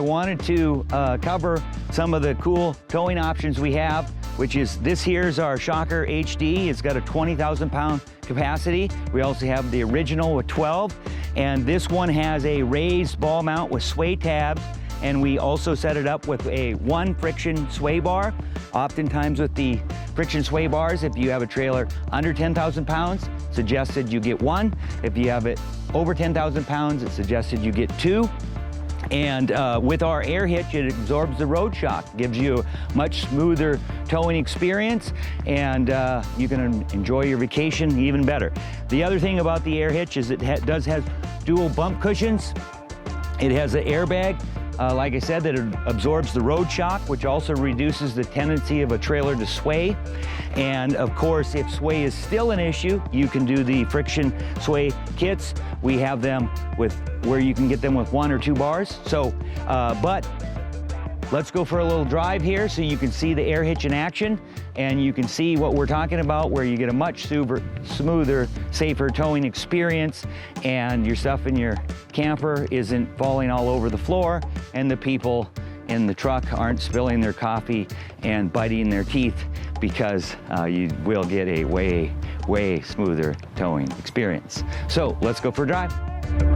wanted to cover some of the cool towing options we have, which is this here's our Shocker HD. It's got a 20,000 pound capacity. We also have the original with 12, and this one has a raised ball mount with sway tabs, and we also set it up with a 1 friction sway bar. Oftentimes with the friction sway bars, if you have a trailer under 10,000 pounds, suggested you get 1. If you have it over 10,000 pounds, it's suggested you get 2. And with our air hitch, it absorbs the road shock, gives you a much smoother towing experience, and you can enjoy your vacation even better. The other thing about the air hitch is it does have dual bump cushions. It has an airbag, like I said, that it absorbs the road shock, which also reduces the tendency of a trailer to sway. And of course, if sway is still an issue, you can do the friction sway kits. We have them with where you can get them with 1 or 2 bars. So, but let's go for a little drive here so you can see the air hitch in action, and you can see what we're talking about, where you get a much smoother, safer towing experience, and your stuff in your camper isn't falling all over the floor, and the people in the truck aren't spilling their coffee and biting their teeth, because you will get a way smoother towing experience. So let's go for a drive.